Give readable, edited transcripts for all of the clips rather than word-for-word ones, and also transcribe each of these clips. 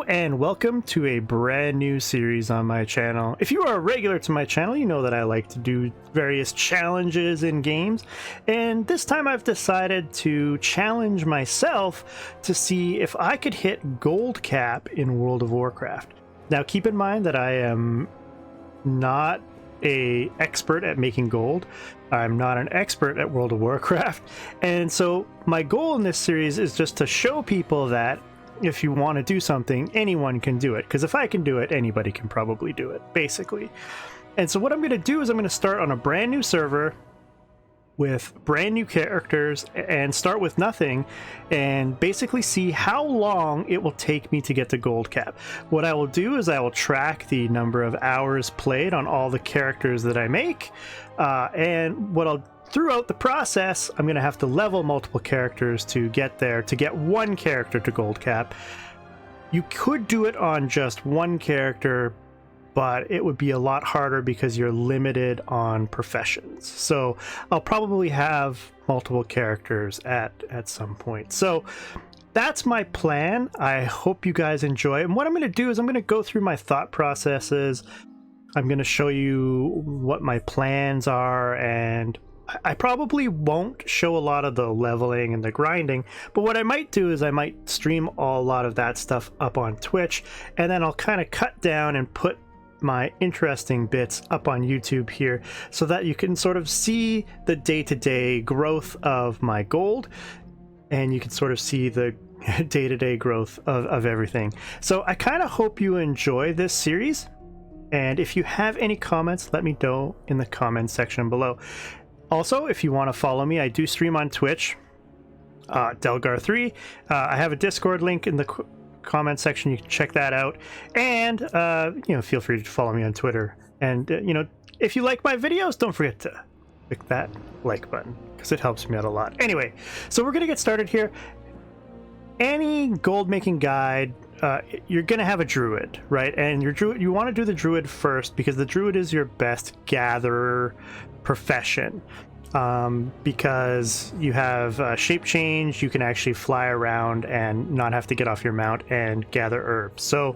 Hello and welcome to a brand new series on my channel. If you are a regular to my channel, you know that I like to do various challenges in games, and this time I've decided to challenge myself to see if I could hit gold cap in World of Warcraft. Now keep in mind that I am not an expert at making gold. I'm not an expert at World of Warcraft, and so my goal in this series is just to show people that if you want to do something, anyone can do it. Because if I can do it, anybody can probably do it, basically. And so what I'm going to do is I'm going to start on a brand new server with brand new characters and start with nothing and basically see how long it will take me to get to gold cap. What I will do is I will track the number of hours played on all the characters that I make, and what I'll throughout the process, I'm going to have to level multiple characters to get there, to get one character to gold cap. You could do it on just one character, but it would be a lot harder because you're limited on professions. So I'll probably have multiple characters at some point. So that's my plan. I hope you guys enjoy. And what I'm going to do is I'm going to go through my thought processes. I'm going to show you what my plans are, and I probably won't show a lot of the leveling and the grinding, but what I might do is I might stream a lot of that stuff up on Twitch, and then I'll kind of cut down and put my interesting bits up on YouTube here so that you can sort of see the day-to-day growth of my gold, and you can sort of see the day-to-day growth of everything. So I kind of hope you enjoy this series, and if you have any comments, let me know in the comments section below. Also, if you want to follow me, I do stream on Twitch, Delgar3. I have a Discord link in the comment section. You can check that out. And, feel free to follow me on Twitter. And, if you like my videos, don't forget to click that like button because it helps me out a lot. Anyway, so we're going to get started here. Any gold making guide, you're going to have a druid, right? And your druid, you want to do the druid first because the druid is your best gatherer profession, because you have shape change. You can actually fly around and not have to get off your mount and gather herbs. So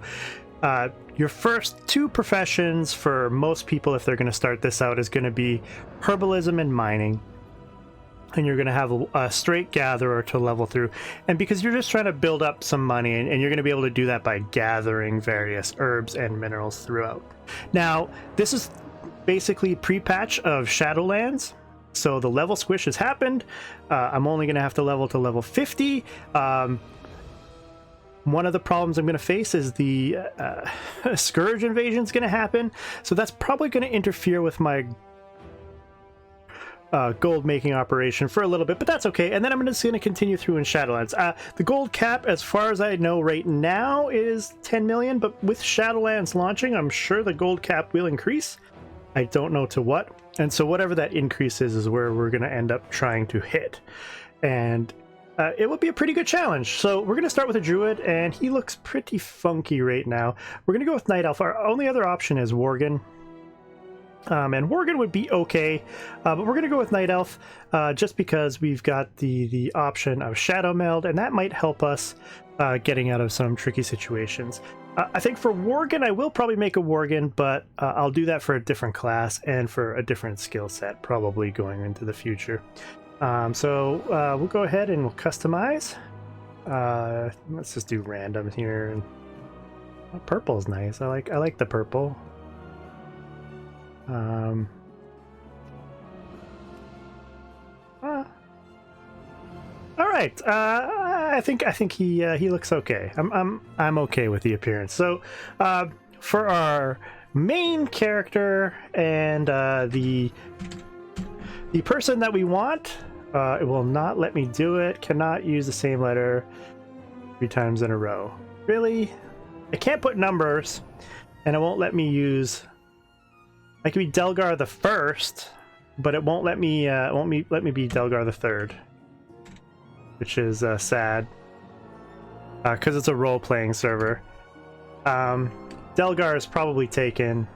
your first two professions for most people, if they're going to start this out, is going to be herbalism and mining. And you're going to have a straight gatherer to level through. And because you're just trying to build up some money, and you're going to be able to do that by gathering various herbs and minerals throughout. Now, this is basically pre-patch of Shadowlands. So the level squish has happened. I'm only going to have to level to level 50. One of the problems I'm going to face is the Scourge invasion is going to happen. So that's probably going to interfere with my gold making operation for a little bit, but that's okay. And then I'm just going to continue through in Shadowlands. The gold cap, as far as I know right now, is 10 million, but with Shadowlands launching, I'm sure the gold cap will increase. I don't know to what. And so whatever that increase is where we're going to end up trying to hit. And it will be a pretty good challenge. So we're going to start with a druid, and he looks pretty funky right now. We're going to go with Night Elf. Our only other option is Worgen. And Worgen would be okay, but we're going to go with Night Elf just because we've got the option of Shadow Meld, and that might help us getting out of some tricky situations. I think for Worgen, I will probably make a Worgen, but I'll do that for a different class and for a different skill set, probably going into the future. So we'll go ahead and we'll customize. Let's just do random here. And purple's nice. I like the purple. All right. I think he looks okay. I'm okay with the appearance. So, for our main character and the person that we want, it will not let me do it. Cannot use the same letter 3 times in a row. Really? I can't put numbers, and it won't let me use. I can be Delgar the First, but it won't let me. Let me be Delgar the Third, which is sad, because it's a role-playing server. Delgar is probably taken.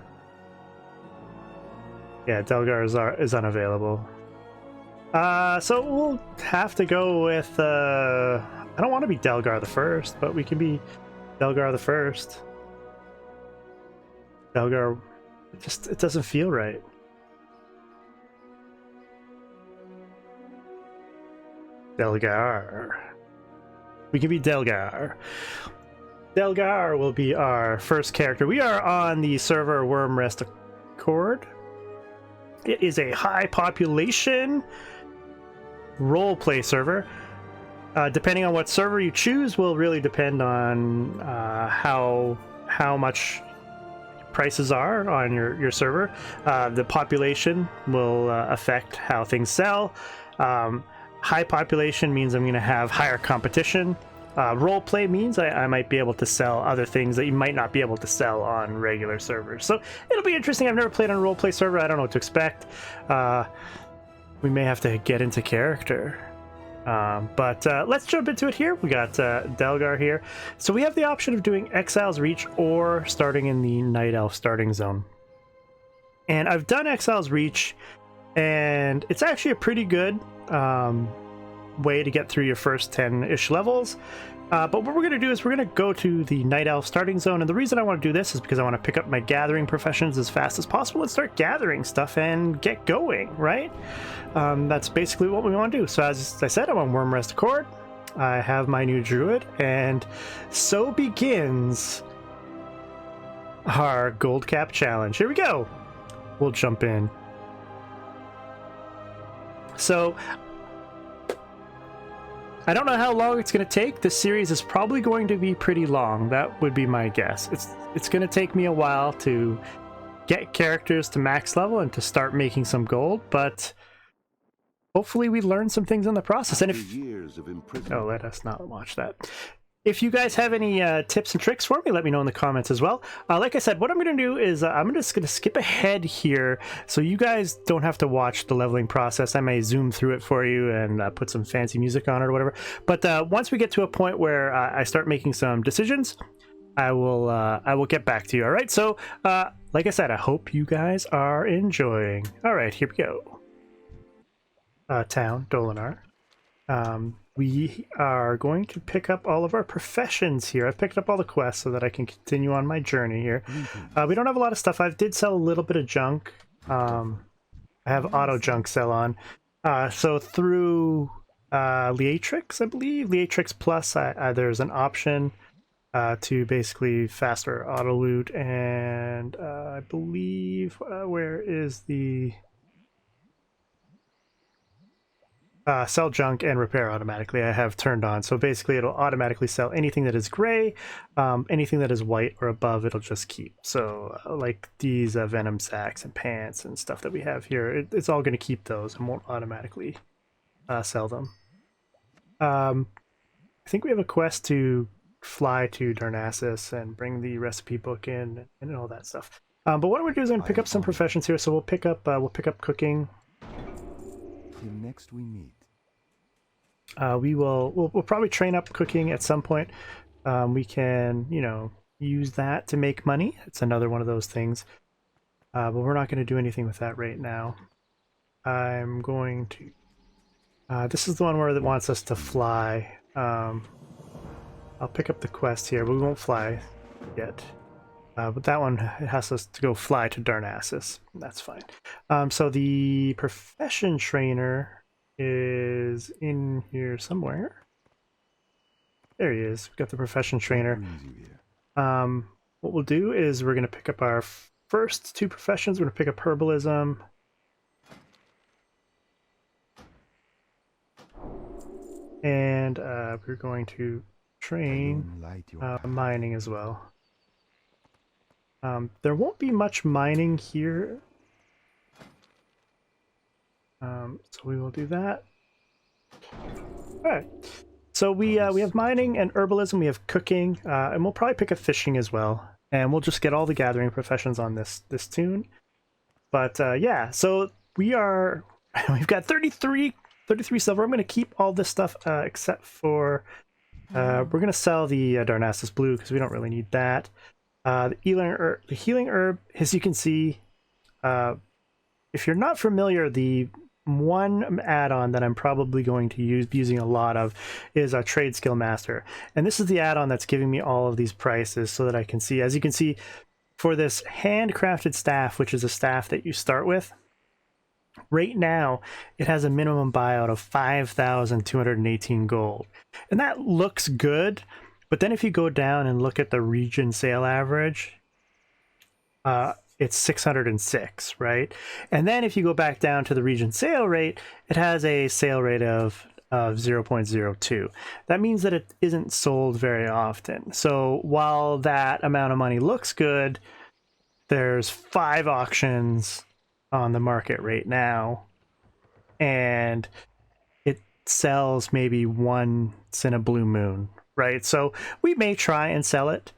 Yeah, Delgar is unavailable. So we'll have to go with. I don't want to be Delgar the First, but we can be Delgar the First. Delgar, it doesn't feel right. Delgar. We can be Delgar. Delgar will be our first character. We are on the server Wormrest Accord. It is a high population roleplay server. Depending on what server you choose will really depend on how much prices are on your server. The population will affect how things sell. High population means I'm going to have higher competition. Roleplay means I might be able to sell other things that you might not be able to sell on regular servers. So it'll be interesting. I've never played on a roleplay server. I don't know what to expect. We may have to get into character. But let's jump into it here. We got Delgar here. So we have the option of doing Exile's Reach or starting in the Night Elf starting zone. And I've done Exile's Reach, and it's actually a pretty good way to get through your first 10-ish levels. But what we're going to do is we're going to go to the Night Elf starting zone. And the reason I want to do this is because I want to pick up my gathering professions as fast as possible and start gathering stuff and get going, right? That's basically what we want to do. So as I said, I'm on Wormrest Accord. I have my new druid, and so begins our gold cap challenge. Here we go. We'll jump in. So I don't know how long it's going to take. This series is probably going to be pretty long. That would be my guess. It's going to take me a while to get characters to max level and to start making some gold, but hopefully we learn some things in the process. And if oh, let us not watch that. If you guys have any tips and tricks for me, let me know in the comments as well. Like I said, what I'm going to do is I'm just going to skip ahead here so you guys don't have to watch the leveling process. I may zoom through it for you and put some fancy music on it or whatever. But once we get to a point where I start making some decisions, I will get back to you. All right. So like I said, I hope you guys are enjoying. All right, here we go. Town Dolinar. We are going to pick up all of our professions here. I've picked up all the quests so that I can continue on my journey here. We don't have a lot of stuff. I did sell a little bit of junk. I have auto junk sell on. So through Leatrix, I believe, Leatrix Plus, there's an option to basically faster auto loot. And I believe, where is the... sell junk and repair automatically I have turned on. So basically it'll automatically sell anything that is gray, anything that is white or above it'll just keep. So like these venom sacks and pants and stuff that we have here, it's all going to keep those and won't automatically sell them. I think we have a quest to fly to Darnassus and bring the recipe book in and all that stuff. But what we're doing is going to pick up some professions here. So we'll pick up cooking. Till next we meet. We'll probably train up cooking at some point. We can, use that to make money. It's another one of those things. But we're not going to do anything with that right now. I'm going to... this is the one where it wants us to fly. I'll pick up the quest here, but we won't fly yet. But that one has us to go fly to Darnassus. That's fine. So the profession trainer is in here somewhere. There he is. We've got the profession trainer. What we'll do is we're going to pick up our first two professions. We're going to pick up herbalism. And we're going to train mining as well. There won't be much mining here, so we will do that. All right. So we have mining and herbalism. We have cooking, and we'll probably pick up fishing as well. And we'll just get all the gathering professions on this tune. But yeah, so we've got 33 silver. I'm going to keep all this stuff except for we're going to sell the Darnassus blue because we don't really need that. The healing herb, as you can see, if you're not familiar, the one add-on that I'm probably going to be using a lot of is a Tradeskillmaster. And this is the add-on that's giving me all of these prices so that I can see, as you can see, for this handcrafted staff, which is a staff that you start with, right now it has a minimum buyout of 5,218 gold. And that looks good, but then if you go down and look at the region sale average, it's 606, right? And then if you go back down to the region sale rate, it has a sale rate of 0.02. That means that it isn't sold very often. So while that amount of money looks good, there's 5 auctions on the market right now, and it sells maybe once in a blue moon, right? So we may try and sell it.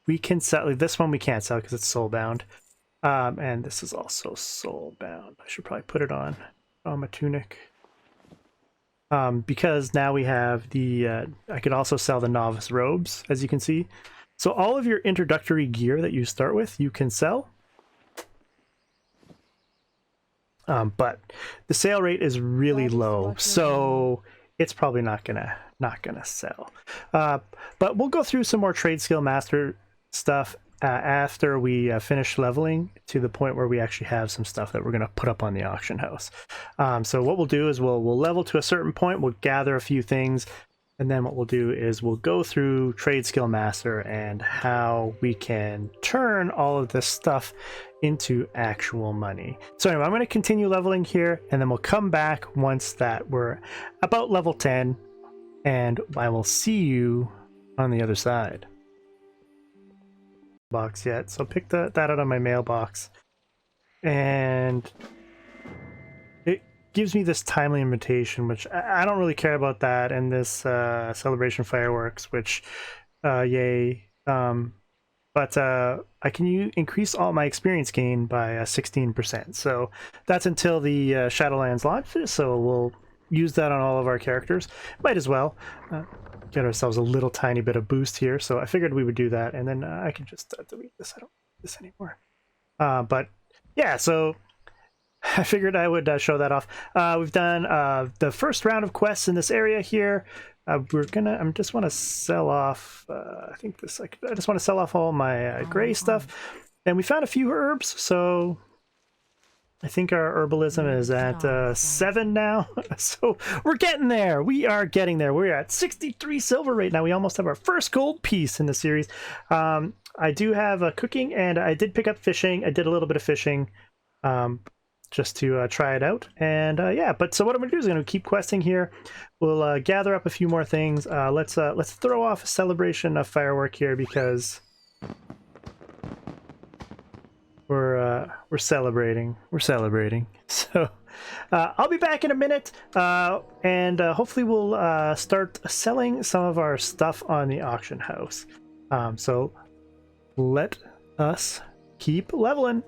We can sell this one. We can't sell because it's soul bound, and this is also soul bound. I should probably put it on my tunic, because now we have the. I could also sell the novice robes, as you can see. So all of your introductory gear that you start with, you can sell. But the sale rate is really low, so it's probably not gonna sell. But we'll go through some more Tradeskillmaster stuff after we finish leveling to the point where we actually have some stuff that we're going to put up on the auction house. So what we'll do is we'll level to a certain point, we'll gather a few things, and then what we'll do is we'll go through Tradeskillmaster and how we can turn all of this stuff into actual money. So anyway, I'm going to continue leveling here, and then we'll come back once that we're about level 10, and I will see you on the other side. Box yet, so pick that out of my mailbox, and it gives me this timely invitation, which I don't really care about that, and this celebration fireworks, which yay, but I can increase all my experience gain by 16%. So that's until the Shadowlands launches, so we'll use that on all of our characters. Might as well get ourselves a little tiny bit of boost here, so I figured we would do that, and then I can just delete this. I don't need this anymore. But yeah, so I figured I would show that off. We've done the first round of quests in this area here. I just want to sell off. I just want to sell off all my gray stuff, and we found a few herbs. So I think our herbalism is at 7 now. So we're getting there. We are getting there. We're at 63 silver right now. We almost have our first gold piece in the series. I do have cooking, and I did pick up fishing. I did a little bit of fishing just to try it out. And yeah, but so what I'm going to do is I'm going to keep questing here. We'll gather up a few more things. Let's throw off a celebration of firework here, because we're celebrating. We're celebrating. So I'll be back in a minute, and hopefully we'll start selling some of our stuff on the auction house. So let us keep leveling.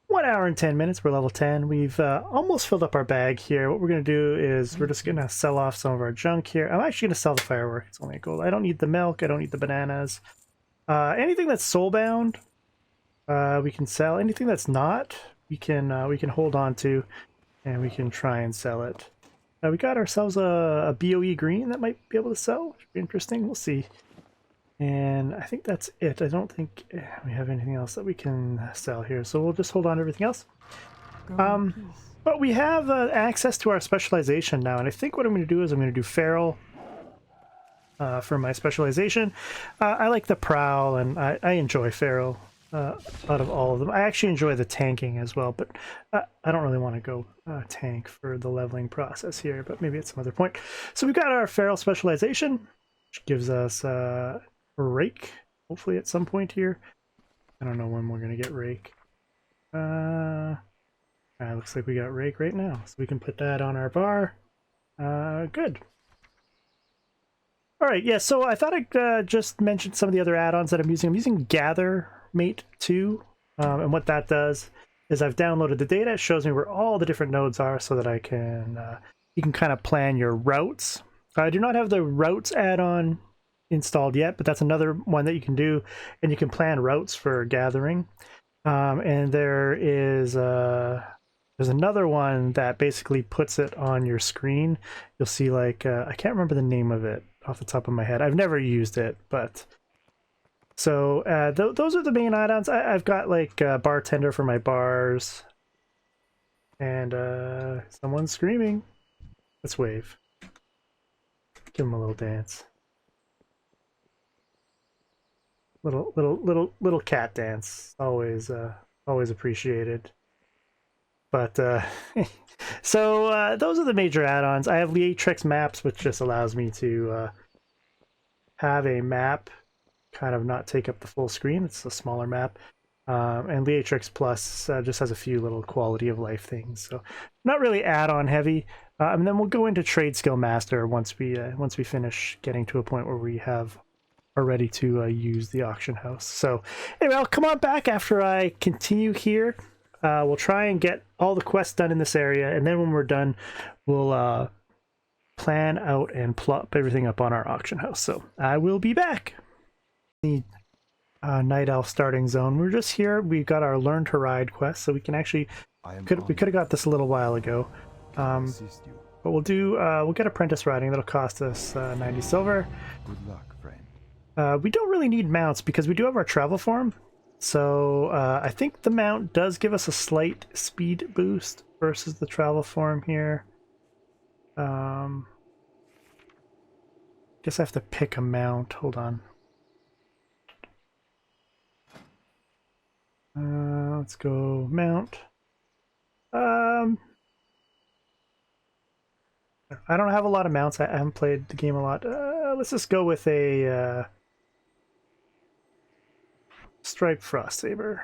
1 hour and 10 minutes. We're level 10. We've almost filled up our bag here. What we're going to do is we're just going to sell off some of our junk here. I'm actually going to sell the firework. It's only a gold. I don't need the milk. I don't need the bananas. Anything that's soulbound, we can sell. Anything that's not, we can hold on to, and we can try and sell it. We got ourselves a BOE green that might be able to sell. Should be interesting. We'll see. And I think that's it. I don't think we have anything else that we can sell here, so we'll just hold on to everything else. But we have access to our specialization now, and I think what I'm going to do is I'm going to do feral for my specialization. I like the prowl, and I enjoy feral out of all of them. I actually enjoy the tanking as well, but I don't really want to go tank for the leveling process here, but maybe at some other point. So we've got our feral specialization, which gives us rake, hopefully at some point here. I don't know when we're going to get rake. Looks like we got rake right now, so we can put that on our bar. Good. All right, yeah, so I thought I'd just mention some of the other add-ons that I'm using. I'm using Gather Mate 2, and what that does is I've downloaded the data. It shows me where all the different nodes are so that I can you can kind of plan your routes. I do not have the routes add-on installed yet, but that's another one that you can do, and you can plan routes for gathering. And there is There's another one that basically puts it on your screen. You'll see like, I can't remember the name of it off the top of my head. I've never used it, but... So those are the main add-ons. I've got like bartender for my bars. And someone's screaming. Let's wave. Give him a little dance. Little cat dance. Always appreciated. But so those are the major add-ons. I have Leatrix maps, which just allows me to have a map kind of not take up the full screen. It's a smaller map. And Leatrix Plus just has a few little quality of life things. So not really add-on heavy. And then we'll go into Tradeskillmaster once we finish getting to a point where we are ready to use the auction house. So anyway, I'll come on back after I continue here. We'll try and get all the quests done in this area, and then when we're done, we'll plan out and plop everything up on our auction house. So I will be back. The Night Elf starting zone. We're just here. We got our Learn to Ride quest, so we can actually we could have got this a little while ago. But we'll get apprentice riding. That'll cost us 90 silver. Good luck, friend. We don't really need mounts because we do have our travel form. So I think the mount does give us a slight speed boost versus the travel form here. Guess I have to pick a mount. Hold on. Let's go mount. I don't have a lot of mounts. I haven't played the game a lot. Let's just go with a Striped Frost Saber.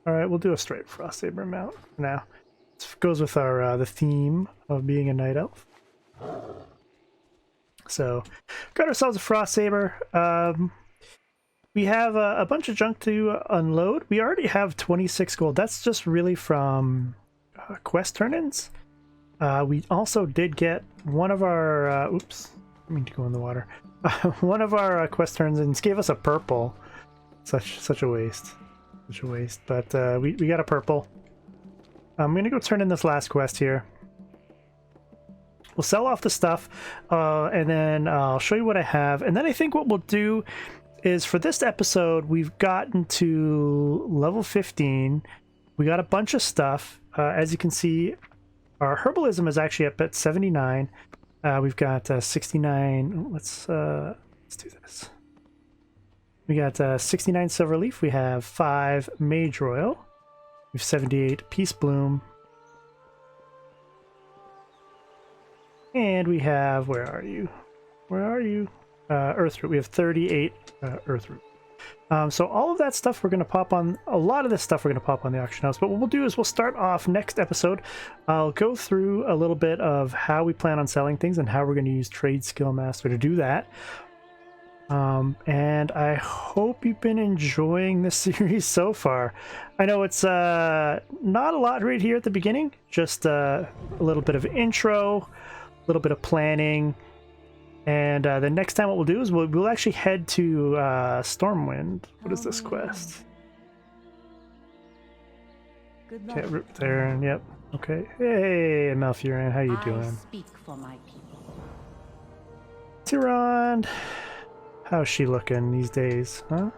All right, we'll do a Striped Frost Saber mount now. This goes with our the theme of being a night elf. So, got ourselves a Frost Saber. We have a bunch of junk to unload. We already have 26 gold. That's just really from quest turn-ins. We also did get one of our... oops, I mean to go in the water. One of our quest turn-ins gave us a purple. Such a waste. Such a waste. But we got a purple. I'm going to go turn in this last quest here. We'll sell off the stuff, and then I'll show you what I have. And then I think what we'll do is for this episode, we've gotten to level 15. We got a bunch of stuff. As you can see, our herbalism is actually up at 79. We've got 69. Let's do this. We got 69 silver leaf. We have 5 mage royal. We have 78 peace bloom. And we have, where are you? Where are you? Earth root. We have 38 earth root. So all of that stuff we're going to pop on, a lot of this stuff we're going to pop on the auction house. But what we'll do is we'll start off next episode. I'll go through a little bit of how we plan on selling things and how we're going to use Tradeskillmaster to do that. And I hope you've been enjoying this series so far. I know it's not a lot right here at the beginning, just a little bit of intro, a little bit of planning. And the next time what we'll do is we'll actually head to Stormwind. What is this quest? Okay, root there, yep. Okay. Hey, Malfurion, how you doing? I speak for my people. Tyrande, how's she looking these days, huh?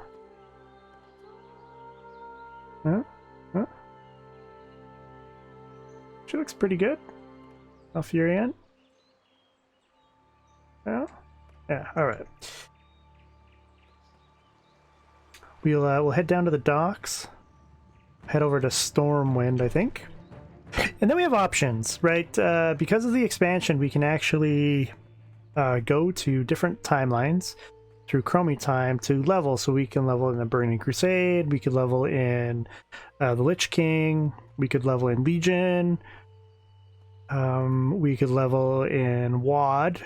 Huh? Huh? She looks pretty good. Malfurion. Yeah? Yeah, alright. We'll head down to the docks. Head over to Stormwind, I think. And then we have options, right? Because of the expansion, we can actually go to different timelines through Chromie Time to level. So we can level in the Burning Crusade, we could level in the Lich King, we could level in Legion, we could level in WoD.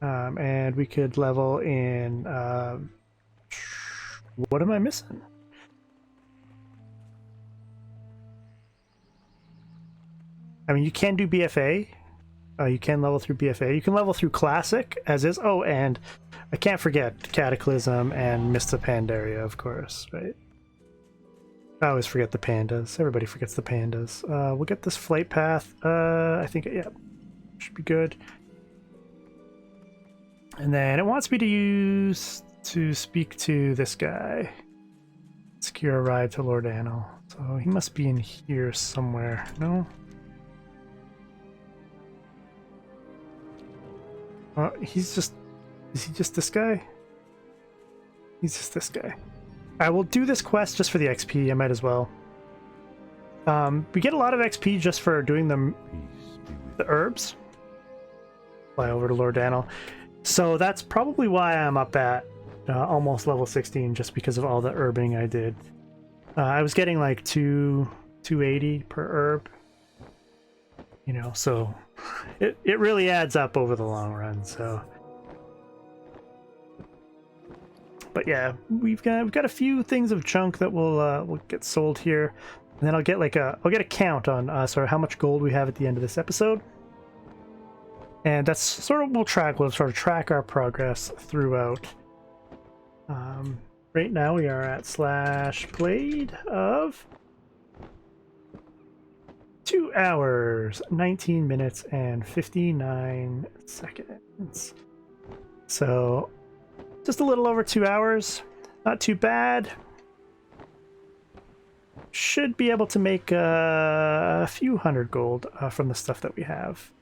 And we could level in, what am I missing? I mean, you can do BFA. You can level through BFA. You can level through Classic, as is. Oh, and I can't forget Cataclysm and Mists of Pandaria, of course, right? I always forget the pandas. Everybody forgets the pandas. We'll get this flight path. I think, yeah, should be good. And then it wants me to speak to this guy. Secure a ride to Lord Anil. So he must be in here somewhere. No? He's just... Is he just this guy? He's just this guy. I will do this quest just for the XP. I might as well. We get a lot of XP just for doing the herbs. Fly over to Lord Anil. So that's probably why I'm up at almost level 16, just because of all the herbing I did. I was getting like 280 per herb. You know, so it really adds up over the long run. So, but yeah, we've got a few things of junk that will get sold here, and then I'll get a count on sort of how much gold we have at the end of this episode. And that's sort of we'll sort of track our progress throughout. Right now we are at /played of 2 hours, 19 minutes, and 59 seconds. So just a little over 2 hours. Not too bad. Should be able to make a few hundred gold from the stuff that we have.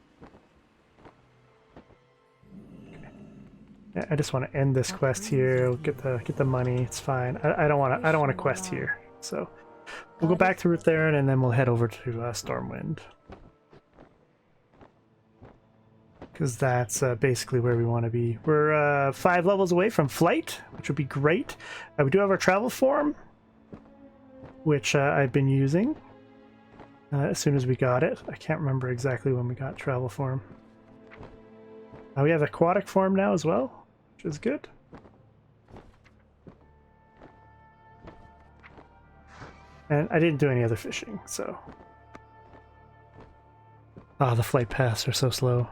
I just want to end this quest here. We'll get the money. It's fine. I don't want to quest here. So we'll go back to Ruth Theron, and then we'll head over to Stormwind, because that's basically where we want to be. We're 5 levels away from flight, which would be great. We do have our travel form, which I've been using as soon as we got it. I can't remember exactly when we got travel form. We have aquatic form now as well, which is good. And I didn't do any other fishing, so... Ah, the flight paths are so slow.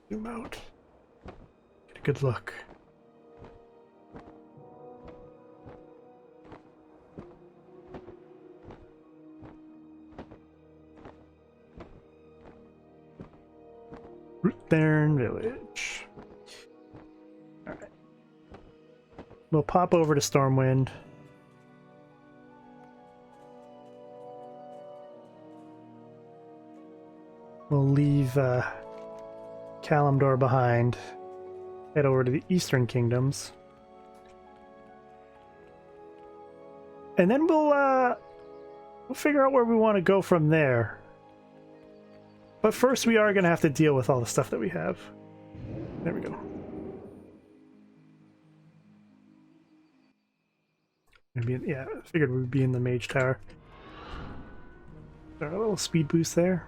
Zoom out. Get a good look. Ruthern Village. Alright. We'll pop over to Stormwind. We'll leave Kalimdor behind. Head over to the Eastern Kingdoms. And then we'll figure out where we want to go from there. But first we are going to have to deal with all the stuff that we have. There we go. Yeah, I figured we'd be in the Mage Tower. A little speed boost there.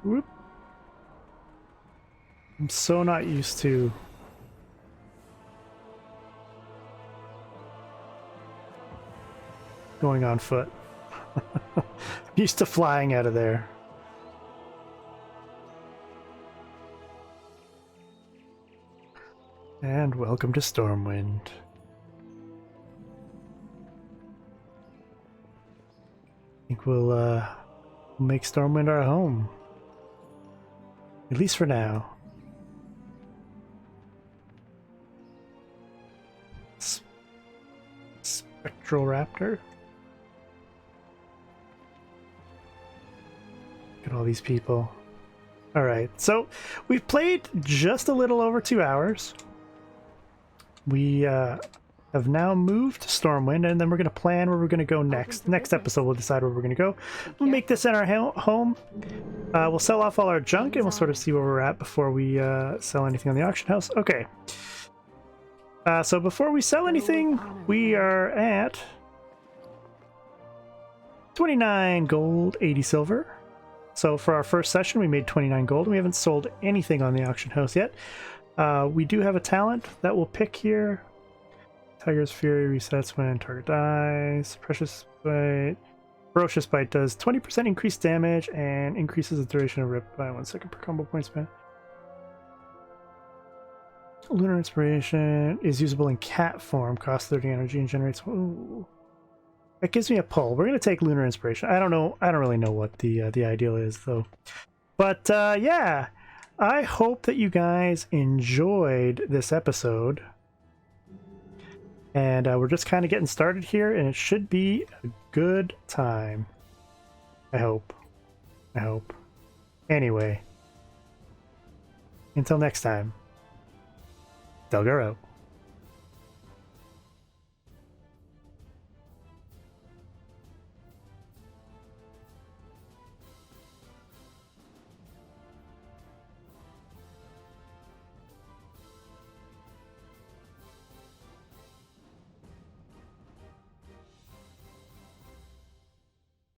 Whoop. I'm so not used to going on foot. I'm used to flying out of there. And welcome to Stormwind. I think we'll make Stormwind our home. At least for now. Spectral Raptor. Look at all these people. Alright, so we've played just a little over 2 hours. We have now moved to Stormwind, and then we're going to plan where we're going to go next. Next episode, we'll decide where we're going to go. We'll make this in our home. We'll sell off all our junk, and we'll sort of see where we're at before we sell anything on the auction house. Okay. So before we sell anything, we are at 29 gold, 80 silver. So for our first session, we made 29 gold. We haven't sold anything on the auction house yet. We do have a talent that we'll pick here. Tiger's Fury resets when target dies. Precious Bite. Ferocious Bite does 20% increased damage and increases the duration of rip by 1 second per combo point spent. Lunar Inspiration is usable in cat form, costs 30 energy and generates... Ooh. That gives me a pull. We're going to take Lunar Inspiration. I don't know. I don't really know what the ideal is, though. But, yeah. I hope that you guys enjoyed this episode. And we're just kind of getting started here, and it should be a good time. I hope. I hope. Anyway. Until next time. Delgar out.